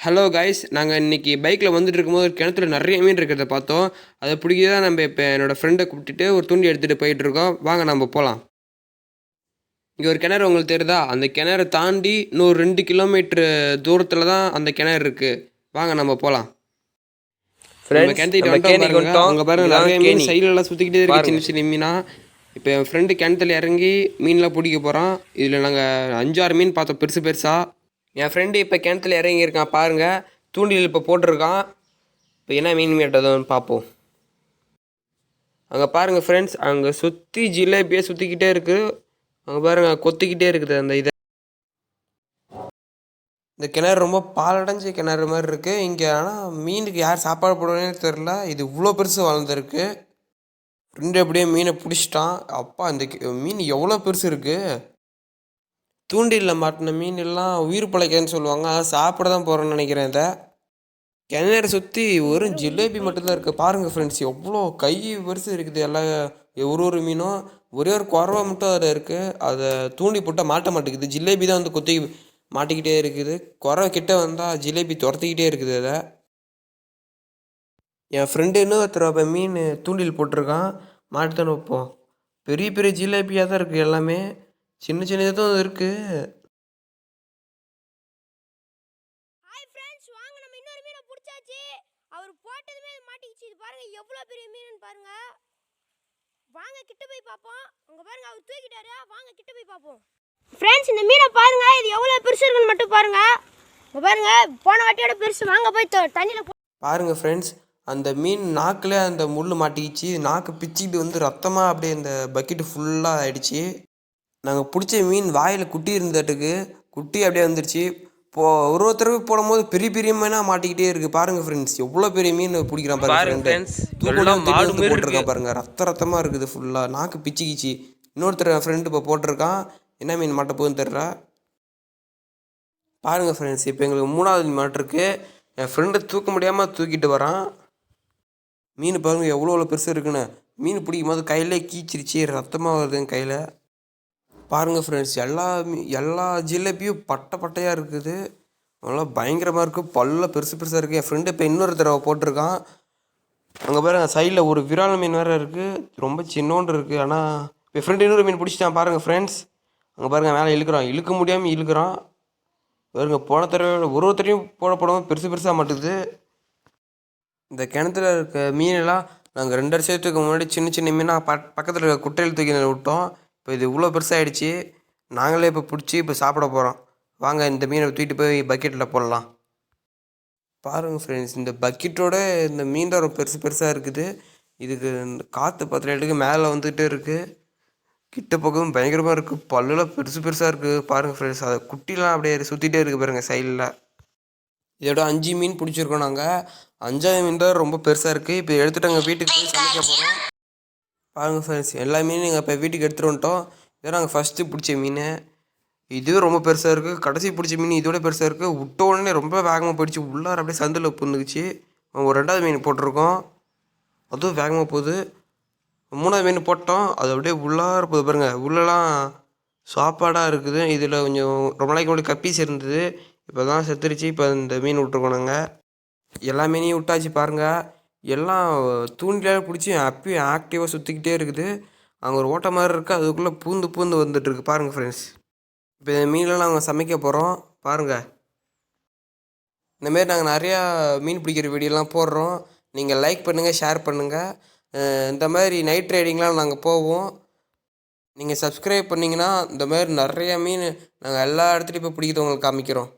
Hello guys, நாங்கள் இன்றைக்கி பைக்கில் வந்துட்டு இருக்கும்போது கிணத்துல நிறைய மீன் இருக்கிறத பார்த்தோம். அதை பிடிக்க தான் நம்ம இப்போ என்னோடய ஃப்ரெண்டை கூப்பிட்டுட்டு ஒரு தூண்டி எடுத்துகிட்டு போயிட்டுருக்கோம். வாங்க நம்ம போகலாம். இங்கே ஒரு கிணறு உங்களுக்கு தெரியுதா? அந்த கிணறு தாண்டி இன்னொரு 2 கிலோமீட்ரு தூரத்தில் தான் அந்த கிணறு இருக்குது. வாங்க நம்ம போகலாம். நம்ம கிணத்துக்கிட்ட வந்துட்டோம். அங்கே பாருங்க நிறைய மீன் சைட்லலாம் சுற்றிக்கிட்டே இருக்குது, சின்ன சின்ன மீனாக. இப்போ என் ஃப்ரெண்டு கிணத்துல இறங்கி மீன்லாம் பிடிக்க போகிறான். இதில் நாங்கள் 5-6 மீன் பார்த்தோம், பெருசு பெருசாக. என் ஃப்ரெண்டு இப்போ கிணத்துல இறங்கியிருக்கான் பாருங்கள். தூண்டில் இப்போ போட்டிருக்கான். இப்போ என்ன மீன் மீட்டதுன்னு பார்ப்போம். அங்கே பாருங்கள் ஃப்ரெண்ட்ஸ், அங்கே சுற்றி ஜிலேபியே சுற்றிக்கிட்டே இருக்குது. அங்கே பாருங்கள் கொத்திக்கிட்டே இருக்குது அந்த இதை. இந்த கிணறு ரொம்ப பாலடைஞ்ச கிணறு மாதிரி இருக்குது. இங்கே ஆனால் மீனுக்கு யார் சாப்பாடு போடுவேன்னு தெரில. இது இவ்வளோ பெருசு வளர்ந்துருக்கு. ஃப்ரெண்டு அப்படியே மீனை பிடிச்சிட்டான். அப்பா, இந்த மீன் எவ்வளோ பெருசு இருக்குது. தூண்டிலில் மாட்டின மீன் எல்லாம் உயிர் பிழைக்கன்னு சொல்லுவாங்க. அதை சாப்பிட தான் போகிறேன்னு நினைக்கிறேன். இதை கிணறு சுற்றி ஒரு ஜிலேபி மட்டும்தான் இருக்குது. பாருங்கள் ஃப்ரெண்ட்ஸ், எவ்வளோ கை பெருசு இருக்குது. எல்லாம் ஒரு மீனும் ஒரே ஒரு குறவை மட்டும் அதில் இருக்குது. அதை தூண்டி போட்டால் மாட்ட மாட்டேங்குது. ஜிலேபி தான் வந்து கொத்தி மாட்டிக்கிட்டே இருக்குது. குறவை கிட்டே வந்தால் ஜிலேபி துரத்திக்கிட்டே இருக்குது. அதை என் ஃப்ரெண்டு இன்னொருத்தர் இப்போ மீன் தூண்டில் போட்டிருக்கான். மாட்டுத்தானே வைப்போம். பெரிய பெரிய ஜிலேபியாக தான் இருக்குது. எல்லாமே சின்ன சின்னதாக தான் இருக்குது. அவர் போட்டதுமே மாட்டிக்கிச்சு. இது பாருங்க எவ்வளோ பெரிய மீன் பாருங்க. வாங்க கிட்ட போய் பார்ப்போம். அங்க பாருங்க அவர் தூக்கிட்டாரு. வாங்க கிட்ட போய் பார்ப்போம். ஃப்ரெண்ட்ஸ், இந்த மீனை பாருங்க. இது எவ்வளோ பெருசு இருக்குன்னு மட்டும் பாருங்க. இங்க பாருங்க, போன வாட்டியோட பெருசு. வாங்க போய் தண்ணியில் பாருங்க ஃப்ரெண்ட்ஸ், அந்த மீன் நாக்கில் அந்த முள் மாட்டிக்கிச்சு. நாக்கு பிச்சுக்கிட்டு வந்து ரத்தமாக அப்படியே இந்த பக்கெட்டு ஃபுல்லாக ஆகிடுச்சு. நாங்கள் பிடிச்ச மீன் வாயில் குட்டி இருந்ததுக்கு குட்டி அப்படியே வந்துடுச்சு. ஒருத்தருக்கு போடும்போது பெரிய பெரிய மீனாக மாட்டிக்கிட்டே இருக்குது. பாருங்கள் ஃப்ரெண்ட்ஸ், எவ்வளோ பெரிய மீன் பிடிக்கிறான் பாருங்க. போட்டிருக்கான் பாருங்க, ரத்தமாக இருக்குது ஃபுல்லாக. நாக்கு பிச்சுக்கிச்சு. இன்னொருத்தர் ஃப்ரெண்டு இப்போ போட்டிருக்கான். என்ன மீன் மாட்ட போகுதுன்னு தெரில. பாருங்கள் ஃப்ரெண்ட்ஸ், இப்போ எங்களுக்கு 3வது மீன் மாட்டிருக்கு. என் ஃப்ரெண்டை தூக்க முடியாமல் தூக்கிட்டு வரான். மீன் பாருங்கள் எவ்வளோ பெருசு இருக்குன்னு. மீன் பிடிக்கும் போது கையிலே கீச்சிருச்சு, ரத்தமாக வருதுங்க கையில். பாருங்கள் ஃப்ரெண்ட்ஸ், எல்லா ஜிலேபியும் பட்டையாக இருக்குது. நல்லா பயங்கரமாக இருக்குது. பல்ல பெருசு பெருசாக இருக்குது. என் ஃப்ரெண்டு இப்போ இன்னொரு தடவை போட்டிருக்கான். அங்கே பாருங்கள் சைடில் ஒரு விரால் மீன் வேறு இருக்குது. ரொம்ப சின்னோண்டு இருக்குது. ஆனால் இப்போ ஃப்ரெண்டு இன்னொரு மீன் பிடிச்சிட்டான் பாருங்கள் ஃப்ரெண்ட்ஸ். அங்கே பாருங்கள் மேலே இழுக்க முடியாமல் இழுக்கிறான். பாருங்க, போன தடவை ஒருத்தரையும் போடாமல் பெருசாக மாட்டுது. இந்த கிணத்துல இருக்க மீனெல்லாம் நாங்கள் 2 வருஷத்துக்கு முன்னாடி சின்ன சின்ன மீனாக பக்கத்தில் இருக்க குட்டையில் தூக்கி விட்டோம். இப்போ இது இவ்வளோ பெருசாகிடுச்சு. நாங்களே இப்போ பிடிச்சி இப்போ சாப்பிட போகிறோம். வாங்க இந்த மீனை தூக்கிட்டு போய் பக்கெட்டில் போடலாம். பாருங்கள் ஃப்ரெண்ட்ஸ், இந்த பக்கெட்டோட இந்த மீன் தான் ரொம்ப பெருசாக இருக்குது. இதுக்கு இந்த காற்று பத்திரத்துக்கு மேலே வந்துகிட்டே இருக்குது. கிட்ட பக்கம் பயங்கரமாக இருக்குது. பல்லுலாம் பெருசாக இருக்குது. பாருங்கள் ஃப்ரெண்ட்ஸ், அதை குட்டிலாம் அப்படியே சுற்றிட்டே இருக்குது பாருங்கள் சைடில். இதோட 5 மீன் பிடிச்சிருக்கோம் நாங்கள். 5வது மீன் தான் ரொம்ப பெருசாக இருக்குது. இப்போ எடுத்துகிட்டு அங்கே வீட்டுக்கு போய் சமைக்க போகிறோம். பாருங்கள் ஃப்ரெண்ட்ஸ், எல்லா மீனும் நீங்கள் இப்போ வீட்டுக்கு எடுத்துகிட்டு வந்துட்டோம். இதான் நாங்கள் ஃபஸ்ட்டு பிடிச்ச மீன். இதுவே ரொம்ப பெருசாக இருக்குது. கடைசி பிடிச்ச மீன் இதோட பெருசாக இருக்குது. விட்ட உடனே ரொம்ப வேகமாக போயிடுச்சு. உள்ளார அப்படியே சந்தில் புந்துக்குச்சு. ஒரு 2வது மீன் போட்டிருக்கோம், அதுவும் வேகமாக போகுது. 3வது மீன் போட்டோம், அது அப்படியே உள்ளார போகுது பாருங்கள். உள்ளலாம் சாப்பாடாக இருக்குது. இதில் கொஞ்சம் ரொம்ப நாளைக்கு முன்னாடி கப்பீஸ் இருந்தது, இப்போ தான் செத்துருச்சு. இப்போ இந்த மீன் விட்ருக்கோம் நாங்கள். எல்லா மீனையும் விட்டாச்சு பாருங்கள். எல்லாம் தூண்டிலால் பிடிச்சி அப்பயும் ஆக்டிவாக சுற்றிக்கிட்டே இருக்குது. அங்கே ஒரு ஓட்ட மாதிரி இருக்குது, அதுக்குள்ளே பூந்து வந்துட்டுருக்கு பாருங்கள் ஃப்ரெண்ட்ஸ். இப்போ இந்த மீன்லாம் நாங்கள் சமைக்க போகிறோம் பாருங்கள். இந்தமாரி நாங்கள் நிறையா மீன் பிடிக்கிற வீடியோலாம் போடுறோம். நீங்கள் லைக் பண்ணுங்கள், ஷேர் பண்ணுங்கள். இந்த மாதிரி நைட் ரைடிங்லாம் நாங்கள் போவோம். நீங்கள் சப்ஸ்கிரைப் பண்ணிங்கன்னா இந்த மாதிரி நிறையா மீன் நாங்கள் எல்லா இடத்துலையும் இப்போ பிடிக்கிறது உங்களுக்கு காமிக்கிறோம்.